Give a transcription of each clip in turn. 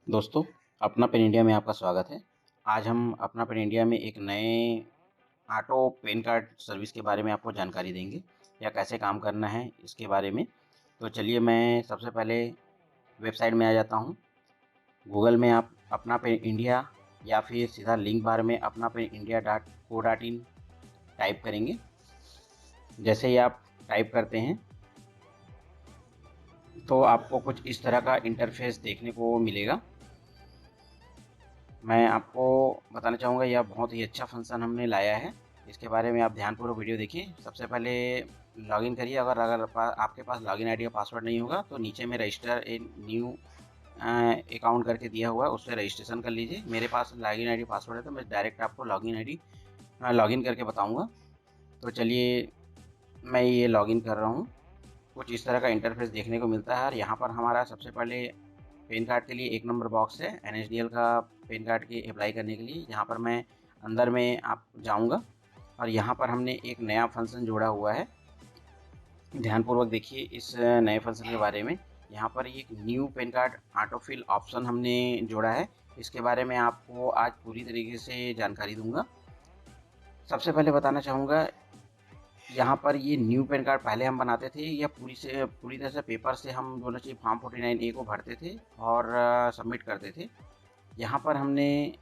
दोस्तों, अपना pen India में आपका स्वागत है। आज हम अपना पेन इंडिया में एक नए ऑटो पैन कार्ड सर्विस के बारे में आपको जानकारी देंगे या कैसे काम करना है इसके बारे में। तो चलिए मैं सबसे पहले वेबसाइट में आ जाता हूँ। गूगल में आप अपना पेन इंडिया या फिर सीधा लिंक बार में अपना पेन इंडिया .co.in टाइप करेंगे। जैसे ही आप टाइप करते हैं तो आपको कुछ इस तरह का इंटरफेस देखने को मिलेगा। मैं आपको बताना चाहूँगा यह बहुत ही अच्छा फंक्शन हमने लाया है। इसके बारे में आप ध्यानपूर्वक वीडियो देखिए। सबसे पहले लॉगिन करिए। अगर आपके पास लॉगिन आईडी या पासवर्ड नहीं होगा तो नीचे में रजिस्टर ए न्यू अकाउंट करके दिया हुआ है, उससे रजिस्ट्रेशन कर लीजिए। मेरे पास लॉगिन आईडी पासवर्ड है तो मैं डायरेक्ट आपको लॉगिन करके बताऊँगा। तो चलिए मैं ये लॉगिन कर रहा हूँ। कुछ इस तरह का इंटरफेस देखने को मिलता है और यहाँ पर हमारा सबसे पहले पैन कार्ड के लिए एक नंबर बॉक्स है एनएसडीएल का पैन कार्ड की अप्लाई करने के लिए। यहाँ पर मैं अंदर में आप जाऊँगा और यहाँ पर हमने एक नया फंक्शन जोड़ा हुआ है। ध्यानपूर्वक देखिए इस नए फंक्शन के बारे में। यहाँ पर एक new pan card autofill option हमने जोड़ा है। इसके बारे में आपको आज पूरी तरीके से जानकारी दूंगा। सबसे पहले बताना चाहूँगा, यहाँ पर ये न्यू पैन कार्ड पहले हम बनाते थे या पूरी तरह से पेपर से हम बोलना चाहिए फॉर्म 49A को भरते थे और सबमिट करते थे। यहाँ पर हमने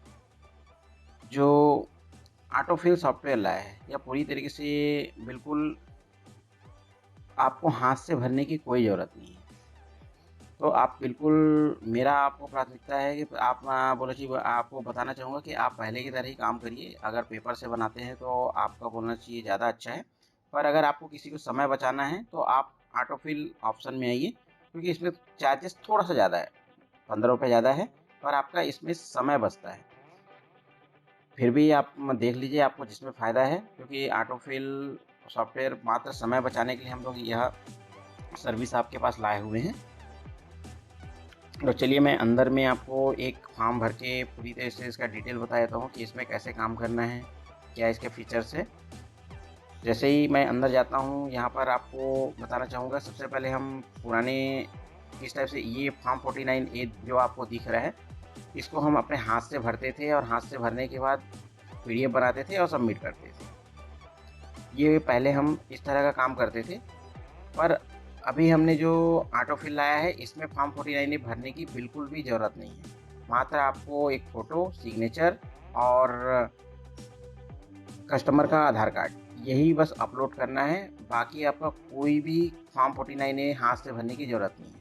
जो ऑटोफिल सॉफ्टवेयर लाया है या पूरी तरीके से बिल्कुल आपको हाथ से भरने की कोई ज़रूरत नहीं है। तो आप बिल्कुल, मेरा आपको प्राथमिकता है कि आप बोलना चाहिए, आपको बताना चाहूँगा कि आप पहले की तरह ही काम करिए। अगर पेपर से बनाते हैं तो आपका बोलना चाहिए ज़्यादा अच्छा है, पर अगर आपको किसी को समय बचाना है तो आप ऑटोफिल ऑप्शन में आइए, क्योंकि इसमें चार्जेस थोड़ा सा ज़्यादा है, 15 रुपये ज़्यादा है, पर आपका इसमें समय बचता है। फिर भी आप देख लीजिए आपको जिसमें फ़ायदा है, क्योंकि ऑटोफिल सॉफ्टवेयर मात्र समय बचाने के लिए हम लोग यह सर्विस आपके पास लाए हुए हैं। तो चलिए मैं अंदर में आपको एक फॉर्म भर के पूरी तरह से इसका डिटेल बता देता हूँ कि इसमें कैसे काम करना है, क्या इसके फीचर्स है। जैसे ही मैं अंदर जाता हूँ, यहाँ पर आपको बताना चाहूँगा, सबसे पहले हम पुराने इस टाइप से ये फॉर्म 49A जो आपको दिख रहा है, इसको हम अपने हाथ से भरते थे और हाथ से भरने के बाद पीडीएफ बनाते थे और सबमिट करते थे। ये पहले हम इस तरह का काम करते थे, पर अभी हमने जो ऑटोफिल लाया है इसमें फॉर्म 49 भरने की बिल्कुल भी ज़रूरत नहीं है। मात्र आपको एक फ़ोटो, सिग्नेचर और कस्टमर का आधार कार्ड, यही बस अपलोड करना है। बाकी आपका कोई भी फॉर्म 49 हाथ से भरने की ज़रूरत नहीं है।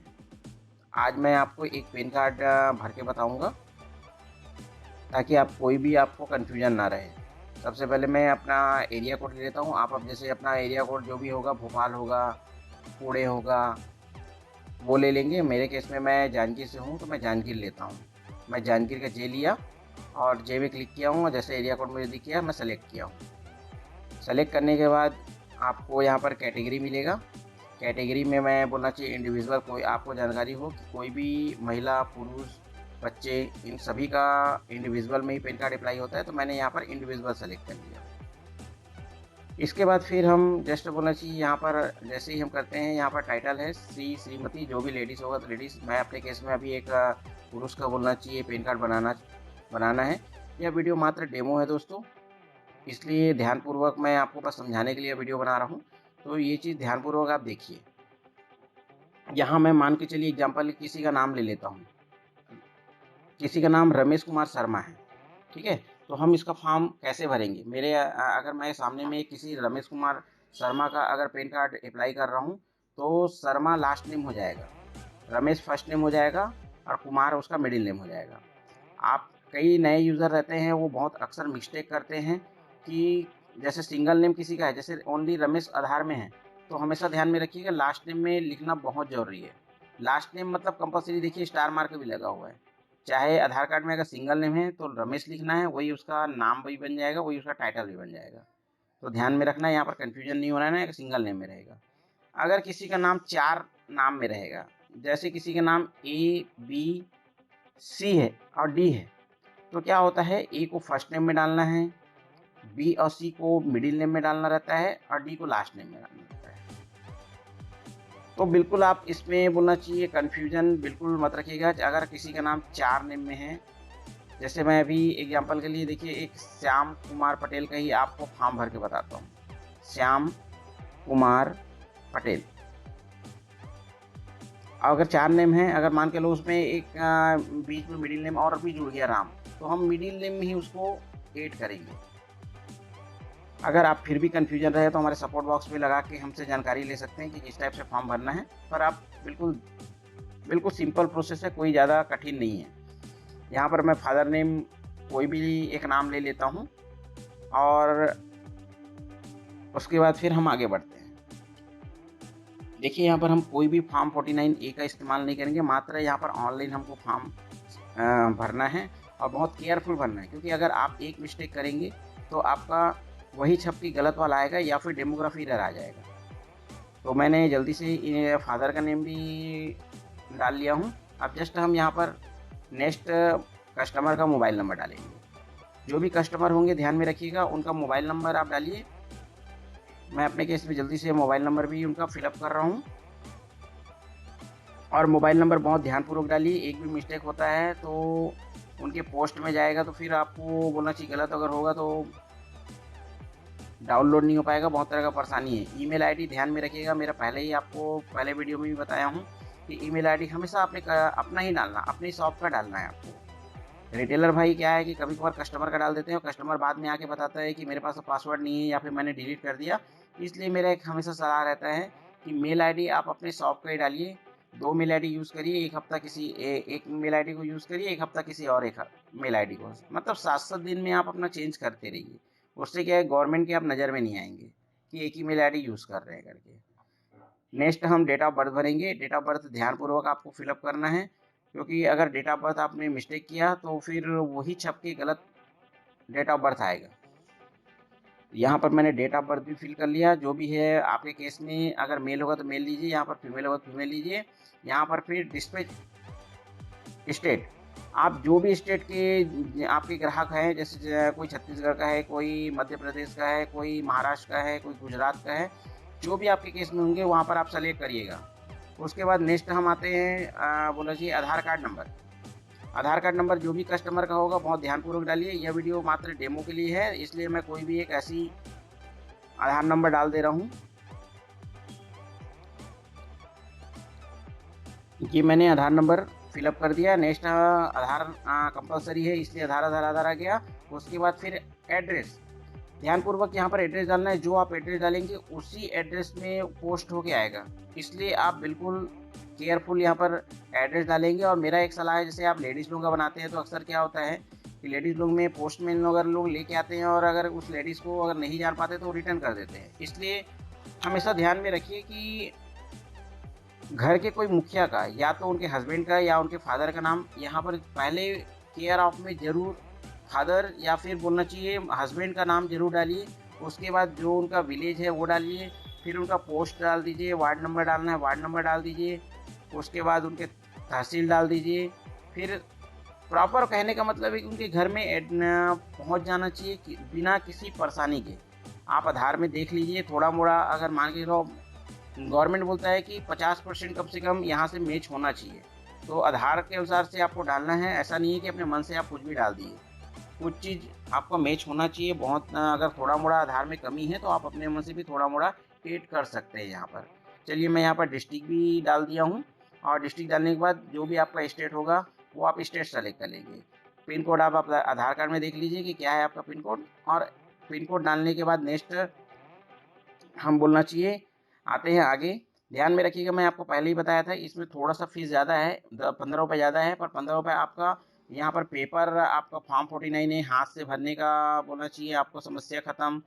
आज मैं आपको एक पैन कार्ड भर के बताऊँगा, ताकि आप कोई भी आपको कन्फ्यूजन ना रहे। सबसे पहले मैं अपना एरिया कोड ले लेता हूँ। आप अब जैसे अपना एरिया कोड जो भी होगा, भोपाल होगा, पुणे होगा, वो ले लेंगे। मेरे केस में मैं जांजगीर से हूँ तो मैं जांजगीर लेता हूँ। मैं जांजगीर का जे लिया और जे में क्लिक किया हूँ और जैसे एरिया कोड मुझे दिख गया मैं सेलेक्ट किया हूँ। सेलेक्ट करने के बाद आपको यहाँ पर कैटेगरी मिलेगा। कैटेगरी में मैं बोलना चाहिए इंडिविजुअल, कोई आपको जानकारी हो कि कोई भी महिला, पुरुष, बच्चे, इन सभी का इंडिविजुअल में ही पैन कार्ड अप्लाई होता है, तो मैंने यहाँ पर इंडिविजुअल सेलेक्ट कर लिया। इसके बाद फिर हम जस्ट बोलना चाहिए यहाँ पर जैसे ही हम करते हैं, यहाँ पर टाइटल है श्री, श्रीमती, जो भी लेडीज़ होगा तो लेडीज़। मैं अपने केस में अभी एक पुरुष का बोलना चाहिए पैन कार्ड बनाना है। यह वीडियो मात्र डेमो है दोस्तों, इसलिए ध्यानपूर्वक मैं आपको बस समझाने के लिए वीडियो बना रहा हूँ। तो ये चीज़ ध्यानपूर्वक आप देखिए। यहाँ मैं मान के चलिए एग्जाम्पल किसी का नाम ले लेता हूँ। किसी का नाम रमेश कुमार शर्मा है, ठीक है? तो हम इसका फॉर्म कैसे भरेंगे? अगर मैं सामने में किसी रमेश कुमार शर्मा का अगर पैन कार्ड अप्लाई कर रहा हूँ, तो शर्मा लास्ट नेम हो जाएगा, रमेश फर्स्ट नेम हो जाएगा और कुमार उसका मिडिल नेम हो जाएगा। आप कई नए यूज़र रहते हैं, वो बहुत अक्सर मिस्टेक करते हैं कि जैसे सिंगल नेम किसी का है, जैसे ओनली रमेश आधार में है, तो हमेशा ध्यान में रखिएगा लास्ट नेम में लिखना बहुत ज़रूरी है। लास्ट नेम मतलब कंपल्सरी, देखिए स्टार मार्क भी लगा हुआ है। चाहे आधार कार्ड में अगर सिंगल नेम है तो रमेश लिखना है, वही उसका नाम भी बन जाएगा, वही उसका टाइटल भी बन जाएगा। तो ध्यान में रखना है, यहाँ पर कन्फ्यूजन नहीं होना है कि सिंगल नेम में रहेगा। अगर किसी का नाम 4 नाम में रहेगा, जैसे किसी का नाम ए, बी, सी है और डी है, तो क्या होता है, ए को फर्स्ट नेम में डालना है, बी और सी को मिडिल नेम में डालना रहता है और डी को लास्ट नेम में डालना रहता है। तो बिल्कुल आप इसमें बोलना चाहिए कन्फ्यूज़न बिल्कुल मत रखिएगा। अगर किसी का नाम 4 नेम में है, जैसे मैं अभी एग्ज़ाम्पल के लिए देखिए एक श्याम कुमार पटेल का ही आपको फॉर्म भर के बताता हूँ। श्याम कुमार पटेल, अगर 4 नेम हैं, अगर मान के लो उसमें एक बीच में मिडिल नेम और भी जुड़ गया राम, तो हम मिडिल नेम में ही उसको ऐड करेंगे। अगर आप फिर भी कन्फ्यूजन रहे तो हमारे सपोर्ट बॉक्स में लगा के हमसे जानकारी ले सकते हैं कि किस टाइप से फॉर्म भरना है, पर आप बिल्कुल सिंपल प्रोसेस है, कोई ज़्यादा कठिन नहीं है। यहाँ पर मैं फादर नेम कोई भी एक नाम ले लेता हूँ और उसके बाद फिर हम आगे बढ़ते हैं। देखिए यहाँ पर हम कोई भी फॉर्म 49A का इस्तेमाल नहीं करेंगे, मात्र यहाँ पर ऑनलाइन हमको फॉर्म भरना है और बहुत केयरफुल भरना है, क्योंकि अगर आप एक मिस्टेक करेंगे तो आपका वही छप के गलत वाला आएगा या फिर डेमोग्राफी एरर आ जाएगा। तो मैंने जल्दी से फादर का नेम भी डाल लिया हूँ। अब जस्ट हम यहाँ पर नेक्स्ट कस्टमर का मोबाइल नंबर डालेंगे। जो भी कस्टमर होंगे ध्यान में रखिएगा, उनका मोबाइल नंबर आप डालिए। मैं अपने केस में जल्दी से मोबाइल नंबर भी उनका फिलअप कर रहा हूँ और मोबाइल नंबर बहुत ध्यानपूर्वक डालिए। एक भी मिस्टेक होता है तो उनके पोस्ट में जाएगा, तो फिर आपको बोलना चाहिए गलत अगर होगा तो डाउनलोड नहीं हो पाएगा, बहुत तरह का परेशानी है। ईमेल आईडी ध्यान में रखिएगा, मेरा पहले ही आपको पहले वीडियो में भी बताया हूँ कि ईमेल आईडी हमेशा अपना ही डालना, अपनी शॉप का डालना है आपको। रिटेलर भाई क्या है कि कभी कभार कस्टमर का डाल देते हैं और कस्टमर बाद में आके बताता है कि मेरे पास तो पासवर्ड नहीं है या फिर मैंने डिलीट कर दिया। इसलिए मेरा एक हमेशा सलाह रहता है कि मेल आईडी आप अपने शॉप का ही डालिए। 2 मेल आईडी यूज़ करिए, एक हफ्ता एक मेल आईडी को यूज़ करिए, एक हफ्ता किसी और एक मेल आईडी को, मतलब 7-7 दिन में आप अपना चेंज करते रहिए। उससे क्या है, गवर्नमेंट के आप नज़र में नहीं आएंगे कि एक ही मेल आईडी यूज़ कर रहे हैं करके। नेक्स्ट हम डेट ऑफ बर्थ भरेंगे। डेट ऑफ बर्थ ध्यानपूर्वक आपको फिलअप करना है, क्योंकि अगर डेट ऑफ बर्थ आपने मिस्टेक किया तो फिर वही छप के गलत डेट ऑफ बर्थ आएगा। यहाँ पर मैंने डेट ऑफ बर्थ भी फिल कर लिया। जो भी है आपके केस में, अगर मेल होगा तो मेल लीजिए, यहाँ पर फीमेल होगा तो फीमेल लीजिए। यहाँ पर फिर डिस्पैच स्टेट, आप जो भी स्टेट के आपके ग्राहक हैं, जैसे कोई छत्तीसगढ़ का है, कोई मध्य प्रदेश का है, कोई महाराष्ट्र का है, कोई गुजरात का है, जो भी आपके केस में होंगे वहाँ पर आप सेलेक्ट करिएगा। उसके बाद नेक्स्ट हम आते हैं बोला जी आधार कार्ड नंबर। आधार कार्ड नंबर जो भी कस्टमर का होगा बहुत ध्यानपूर्वक डालिए। यह वीडियो मात्र डेमो के लिए है, इसलिए मैं कोई भी एक ऐसी आधार नंबर डाल दे रहा हूँ। ये मैंने आधार नंबर फिलअप कर दिया। नेक्स्ट आधार कंपलसरी है, इसलिए आधार आ गया। उसके बाद फिर एड्रेस, ध्यानपूर्वक यहाँ पर एड्रेस डालना है। जो आप एड्रेस डालेंगे उसी एड्रेस में पोस्ट होके आएगा, इसलिए आप बिल्कुल केयरफुल यहाँ पर एड्रेस डालेंगे। और मेरा एक सलाह है, जैसे आप लेडीज़ लोग का बनाते हैं तो अक्सर क्या होता है कि लेडीज़ लोग में पोस्टमैन अगर लोग लेके आते हैं और अगर उस लेडीज़ को अगर नहीं जान पाते तो रिटर्न कर देते हैं। इसलिए हमेशा ध्यान में रखिए कि घर के कोई मुखिया का या तो उनके हस्बैंड का या उनके फादर का नाम यहाँ पर पहले केयर ऑफ में ज़रूर फादर या फिर बोलना चाहिए हस्बैंड का नाम ज़रूर डालिए। उसके बाद जो उनका विलेज है वो डालिए, फिर उनका पोस्ट डाल दीजिए, वार्ड नंबर डालना है वार्ड नंबर डाल दीजिए, उसके बाद उनके तहसील डाल दीजिए। फिर प्रॉपर कहने का मतलब है कि उनके घर में पहुँच जाना चाहिए कि बिना किसी परेशानी के। आप आधार में देख लीजिए थोड़ा मोड़ा, अगर मान के चलो गवर्नमेंट बोलता है कि 50% कम से कम यहाँ से मैच होना चाहिए, तो आधार के अनुसार से आपको डालना है। ऐसा नहीं है कि अपने मन से आप कुछ भी डाल दिए, कुछ चीज़ आपको मैच होना चाहिए। बहुत अगर थोड़ा मोड़ा आधार में कमी है तो आप अपने मन से भी थोड़ा मोड़ा ऐड कर सकते हैं यहाँ पर। चलिए मैं यहाँ पर डिस्ट्रिक्ट भी डाल दिया हूँ, और डिस्ट्रिक्ट डालने के बाद जो भी आपका स्टेट होगा वो आप स्टेट सेलेक्ट कर लेंगे। पिन कोड आप आधार कार्ड में देख लीजिए कि क्या है आपका पिन कोड, और पिन कोड डालने के बाद नेक्स्ट हम बोलना चाहिए आते हैं आगे। ध्यान में रखिएगा, मैं आपको पहले ही बताया था इसमें थोड़ा सा फीस ज़्यादा है, 15 रुपये ज़्यादा है, पर 15 रुपये आपका यहाँ पर पेपर आपका फॉर्म 49 है, हाथ से भरने का बोलना चाहिए, आपको समस्या ख़त्म,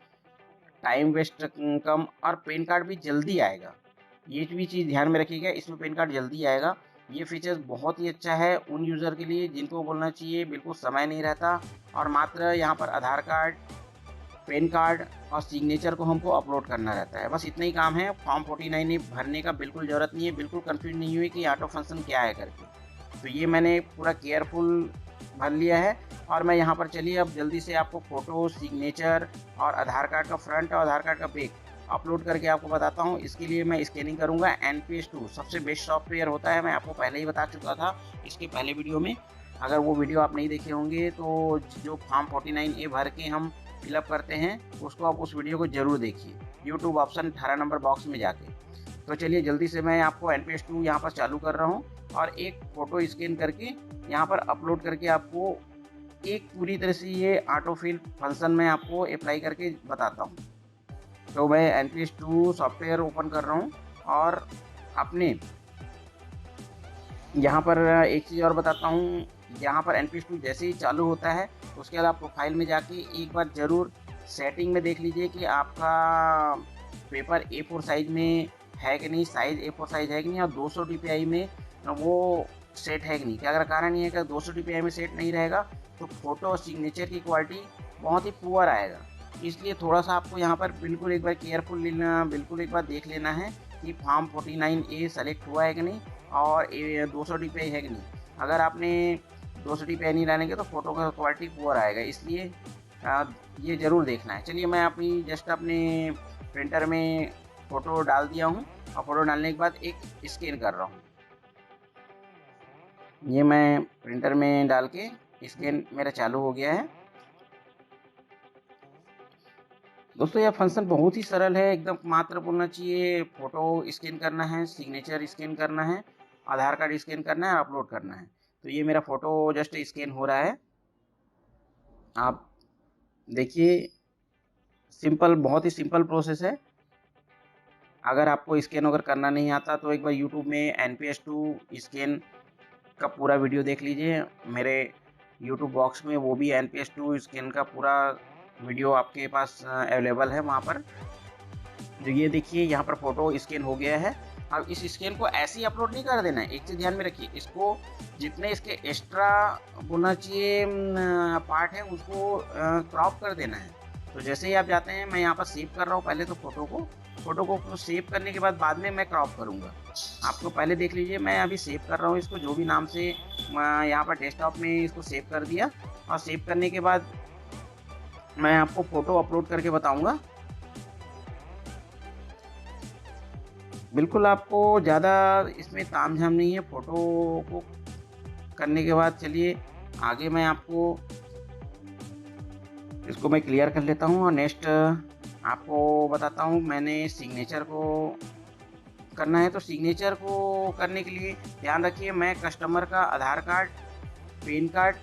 टाइम वेस्ट कम, और पैन कार्ड भी जल्दी आएगा। ये भी चीज़ ध्यान में रखिएगा, इसमें पैन कार्ड जल्दी आएगा। ये फीचर्स बहुत ही अच्छा है उन यूज़र के लिए जिनको बोलना चाहिए बिल्कुल समय नहीं रहता, और मात्र यहाँ पर आधार कार्ड, पैन कार्ड और सिग्नेचर को हमको अपलोड करना रहता है। बस इतना ही काम है। फॉर्म 49 भरने का बिल्कुल ज़रूरत नहीं है, बिल्कुल कंफ्यूज नहीं हुई कि ऑटो फंक्शन क्या है करके। तो ये मैंने पूरा केयरफुल भर लिया है, और मैं यहाँ पर चलिए अब जल्दी से आपको फ़ोटो, सिग्नेचर और आधार कार्ड का फ्रंट और आधार कार्ड का बैक अपलोड करके आपको बताता हूँ। इसके लिए मैं स्कैनिंग करूँगा। NPS 2 सबसे बेस्ट सॉफ्टवेयर होता है, मैं आपको पहले ही बता चुका था इसके पहले वीडियो में। अगर वो वीडियो आप नहीं देखे होंगे तो जो फॉर्म 49A भर के हम फिलअप करते हैं उसको आप उस वीडियो को ज़रूर देखिए, यूट्यूब ऑप्शन 18 नंबर बॉक्स में जाके। तो चलिए जल्दी से मैं आपको NPS 2 यहाँ पर चालू कर रहा हूँ और एक फ़ोटो स्कैन करके यहाँ पर अपलोड करके आपको एक पूरी तरह से ये ऑटो फिल फंक्शन मैं आपको अप्लाई करके बताता हूँ। तो मैं NPS 2 सॉफ्टवेयर ओपन कर रहा हूँ और अपने यहाँ पर एक चीज़ और बताता हूँ। यहाँ पर NPS 2 जैसे ही चालू होता है उसके बाद आप प्रोफाइल में जाके एक बार ज़रूर सेटिंग में देख लीजिए कि आपका पेपर A4 साइज़ में है कि नहीं, साइज़ A4 साइज़ है कि नहीं, और 200 dpi में वो सेट है कि नहीं। क्या अगर कारण ये है कि 200 dpi में सेट नहीं रहेगा तो फ़ोटो और सिग्नेचर की क्वालिटी बहुत ही पुअर आएगा। इसलिए थोड़ा-सा आपको यहाँ पर बिल्कुल एक बार केयरफुल लेना, बिल्कुल एक बार देख लेना है कि फॉर्म 49A सेलेक्ट हुआ है कि नहीं और 200 dpi है कि नहीं। अगर आपने 200 dpi नहीं डालेंगे तो फ़ोटो का क्वालिटी पुअर आएगा, इसलिए ये ज़रूर देखना है। चलिए मैं अपनी जस्ट अपने प्रिंटर में फ़ोटो डाल दिया हूँ और फ़ोटो डालने के बाद एक स्कैन कर रहा हूँ। ये मैं प्रिंटर में डाल के स्कैन मेरा चालू हो गया है। दोस्तों यह फंक्शन बहुत ही सरल है, एकदम मात्र बोलना चाहिए फ़ोटो स्कैन करना है, सिग्नेचर स्कैन करना है, आधार कार्ड स्कैन करना है, अपलोड करना है। तो ये मेरा फ़ोटो जस्ट स्कैन हो रहा है। आप देखिए सिंपल, बहुत ही सिंपल प्रोसेस है। अगर आपको स्कैन अगर करना नहीं आता तो एक बार यूट्यूब में NPS 2 स्कैन का पूरा वीडियो देख लीजिए। मेरे यूट्यूब बॉक्स में वो भी NPS 2 स्कैन का पूरा वीडियो आपके पास अवेलेबल है वहाँ पर। तो ये देखिए यहाँ पर फ़ोटो स्कैन हो गया है। अब इस स्कैन को ऐसे ही अपलोड नहीं कर देना है, एक चीज़ ध्यान में रखिए, इसको जितने इसके एक्स्ट्रा बोलना चाहिए पार्ट है उसको क्रॉप कर देना है। तो जैसे ही आप जाते हैं, मैं यहाँ पर सेव कर रहा हूँ पहले तो फ़ोटो को सेव करने के बाद में मैं क्रॉप करूँगा। आपको पहले देख लीजिए, मैं अभी सेव कर रहा हूँ इसको जो भी नाम से यहाँ पर डेस्कटॉप में इसको सेव कर दिया और सेव करने के बाद मैं आपको फ़ोटो अपलोड करके बताऊँगा। बिल्कुल आपको ज़्यादा इसमें तामझाम नहीं है फ़ोटो को करने के बाद। चलिए आगे मैं आपको इसको मैं क्लियर कर लेता हूँ और नेक्स्ट आपको बताता हूँ। मैंने सिग्नेचर को करना है, तो सिग्नेचर को करने के लिए ध्यान रखिए, मैं कस्टमर का आधार कार्ड, पैन कार्ड,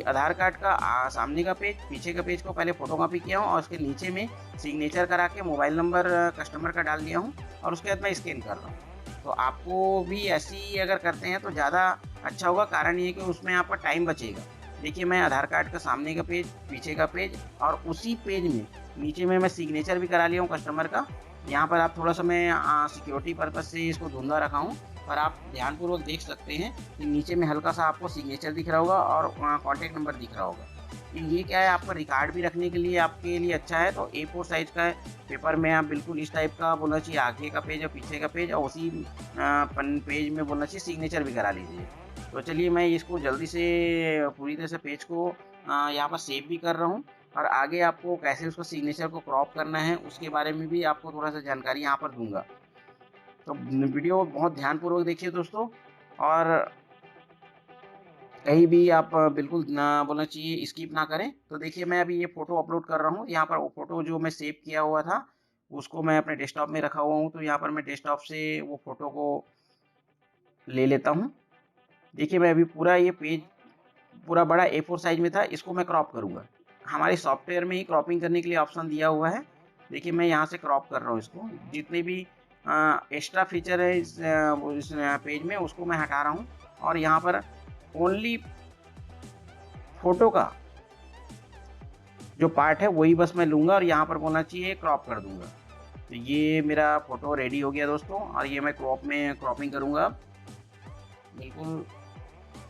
आधार कार्ड का सामने का पेज, पीछे का पेज को पहले फ़ोटोकॉपी किया हूँ और उसके नीचे में सिग्नेचर करा के मोबाइल नंबर कस्टमर का डाल दिया हूँ और उसके बाद मैं स्कैन कर रहा हूँ। तो आपको भी ऐसे ही अगर करते हैं तो ज़्यादा अच्छा होगा, कारण ये है कि उसमें आपका टाइम बचेगा। देखिए मैं आधार कार्ड का सामने का पेज, पीछे का पेज और उसी पेज में नीचे में मैं सिग्नेचर भी करा लिया हूँ कस्टमर का। यहाँ पर आप थोड़ा-सा मैं सिक्योरिटी पर्पज़ से इसको धुंधला रखा हूँ, पर आप ध्यानपूर्वक देख सकते हैं कि नीचे में हल्का-सा आपको सिग्नेचर दिख रहा होगा और कॉन्टैक्ट नंबर दिख रहा होगा। ये क्या है, आपका रिकॉर्ड भी रखने के लिए आपके लिए अच्छा है। तो A4 साइज़ का पेपर में आप बिल्कुल इस टाइप का बोलना चाहिए, आगे का पेज और पीछे का पेज और उसी पेज में बोलना चाहिए सिग्नेचर भी करा लीजिए। तो चलिए मैं इसको जल्दी से पूरी तरह से पेज को यहाँ पर सेव भी कर रहा हूँ और आगे आपको कैसे उसको सिग्नेचर को क्रॉप करना है उसके बारे में भी आपको थोड़ा-सा जानकारी यहाँ पर दूँगा। तो वीडियो बहुत ध्यानपूर्वक देखिए दोस्तों, और कहीं भी आप बिल्कुल ना बोलना चाहिए स्किप ना करें। तो देखिए मैं अभी ये फ़ोटो अपलोड कर रहा हूँ। यहाँ पर वो फ़ोटो जो मैं सेव किया हुआ था उसको मैं अपने डेस्कटॉप में रखा हुआ हूँ। तो यहाँ पर मैं डेस्कटॉप से वो फ़ोटो को ले लेता हूँ। देखिए मैं अभी पूरा ये पेज पूरा बड़ा A4 साइज़ में था, इसको मैं क्रॉप करूँगा। हमारे सॉफ्टवेयर में ही क्रॉपिंग करने के लिए ऑप्शन दिया हुआ है। देखिए मैं यहाँ से क्रॉप कर रहा हूँ इसको। जितने भी एक्स्ट्रा फीचर है इस पेज में उसको मैं हटा रहा हूँ और यहाँ पर ओनली फ़ोटो का जो पार्ट है वही बस मैं लूँगा और यहाँ पर बोलना चाहिए क्रॉप कर दूँगा। तो ये मेरा फ़ोटो रेडी हो गया दोस्तों और ये मैं क्रॉपिंग करूँगा। बिल्कुल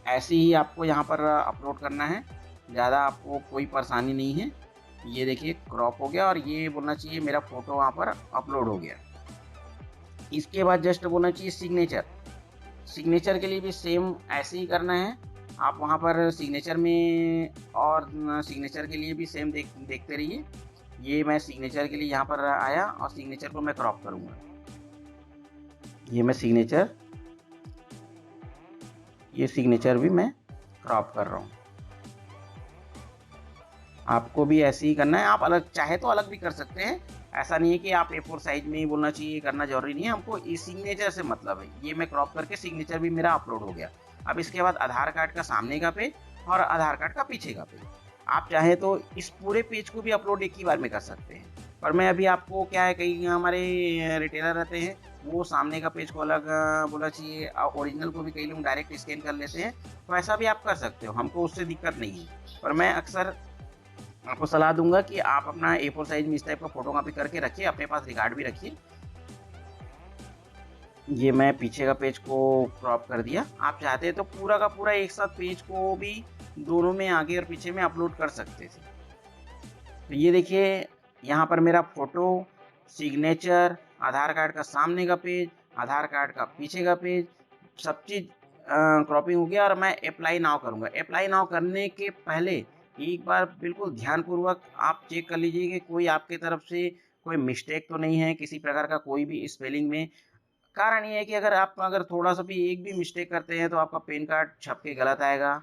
ऐसे ही आपको यहाँ पर अपलोड करना है, ज़्यादा आपको कोई परेशानी नहीं है। ये देखिए क्रॉप हो गया और ये बोलना चाहिए मेरा फ़ोटो वहाँ पर अपलोड हो गया। इसके बाद जस्ट बोलना चाहिए सिग्नेचर। सिग्नेचर के लिए भी सेम ऐसे ही करना है। आप वहाँ पर सिग्नेचर में और सिग्नेचर के लिए भी सेम देखते रहिए। ये मैं सिग्नेचर के लिए यहाँ पर आया और सिग्नेचर को मैं क्रॉप करूँगा। ये मैं सिग्नेचर भी मैं क्रॉप कर रहा हूँ। आपको भी ऐसे ही करना है। आप अलग चाहे तो अलग भी कर सकते हैं, ऐसा नहीं है कि आप A4 साइज में ही बोलना चाहिए, करना जरूरी नहीं है। हमको इस सिग्नेचर से मतलब है। ये मैं क्रॉप करके सिग्नेचर भी मेरा अपलोड हो गया। अब इसके बाद आधार कार्ड का सामने का पेज और आधार कार्ड का पीछे का पेज। आप चाहे तो इस पूरे पेज को भी अपलोड एक ही बार में कर सकते हैं, पर मैं अभी आपको क्या है, कई हमारे रिटेलर रहते हैं वो सामने का पेज को अलग बोला चाहिए, ओरिजिनल को भी कई लोग डायरेक्ट स्कैन कर लेते हैं, तो ऐसा भी आप कर सकते हो, हमको उससे दिक्कत नहीं है। पर मैं अक्सर आपको सलाह दूंगा कि आप अपना A4 साइज में इस टाइप का फोटो कॉपी करके रखिए, अपने पास रिकॉर्ड भी रखिए। ये मैं पीछे का पेज को क्रॉप कर दिया। आप चाहते हैं तो पूरा का पूरा एक साथ पेज को भी दोनों में आगे और पीछे में अपलोड कर सकते थे। तो ये देखिए यहाँ पर मेरा फोटो, सिग्नेचर, आधार कार्ड का सामने का पेज, आधार कार्ड का पीछे का पेज, सब चीज़ क्रॉपिंग हो गया और मैं अप्लाई नाउ करूँगा। अप्लाई नाउ करने के पहले एक बार बिल्कुल ध्यानपूर्वक आप चेक कर लीजिए कि कोई आपकी तरफ से कोई मिस्टेक तो नहीं है, किसी प्रकार का कोई भी स्पेलिंग में। कारण ये है कि अगर थोड़ा सा भी एक भी मिस्टेक करते हैं तो आपका पैन कार्ड छप के गलत आएगा,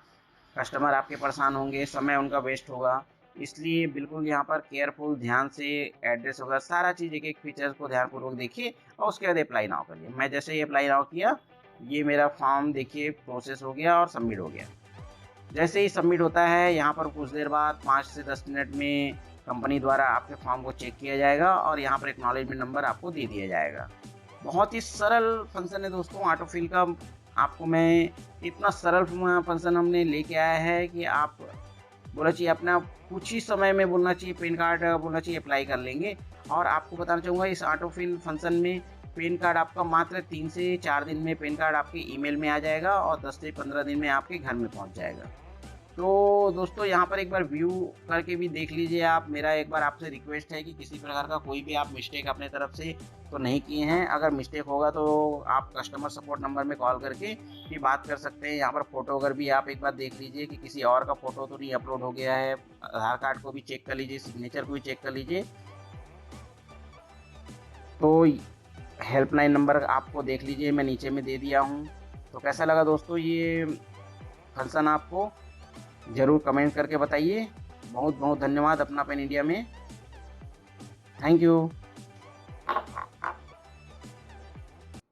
कस्टमर आपके परेशान होंगे, समय उनका वेस्ट होगा। इसलिए बिल्कुल यहाँ पर केयरफुल ध्यान से एड्रेस वगैरह सारा चीज़ एक-एक फीचर्स को ध्यानपूर्वक देखिए और उसके बाद अप्लाई नाउ करिए। मैं जैसे ही अप्लाई नाउ किया, ये मेरा फॉर्म देखिए प्रोसेस हो गया और सबमिट हो गया। जैसे ही सबमिट होता है, यहाँ पर कुछ देर बाद 5 से 10 मिनट में कंपनी द्वारा आपके फॉर्म को चेक किया जाएगा और यहाँ पर एक्नॉलेजमेंट नंबर आपको दे दिया जाएगा। बहुत ही सरल फंक्शन है दोस्तों ऑटोफिल का। आपको मैं इतना सरल फंक्शन हमने लेके आया है कि आप बोलना चाहिए अपना कुछ ही समय में बोलना चाहिए पैन कार्ड बोलना चाहिए अप्लाई कर लेंगे। और आपको बताना चाहूँगा इस ऑटोफिल फंक्शन में पैन कार्ड आपका मात्र 3 से 4 दिन में पैन कार्ड आपके ईमेल में आ जाएगा और 10 से 15 दिन में आपके घर में पहुँच जाएगा। तो दोस्तों यहाँ पर एक बार व्यू करके भी देख लीजिए आप। मेरा एक बार आपसे रिक्वेस्ट है कि किसी प्रकार का कोई भी आप मिस्टेक अपने तरफ से तो नहीं किए हैं। अगर मिस्टेक होगा तो आप कस्टमर सपोर्ट नंबर में कॉल करके भी बात कर सकते हैं। यहाँ पर फ़ोटो अगर भी आप एक बार देख लीजिए कि किसी और का फ़ोटो तो नहीं अपलोड हो गया है। आधार कार्ड को भी चेक कर लीजिए, सिग्नेचर को भी चेक कर लीजिए। तो हेल्पलाइन नंबर आपको देख लीजिए, मैं नीचे में दे दिया हूँ। तो कैसा लगा दोस्तों ये फंक्शन आपको? ज़रूर कमेंट करके बताइए। बहुत बहुत धन्यवाद अपना पेन इंडिया में। Thank you.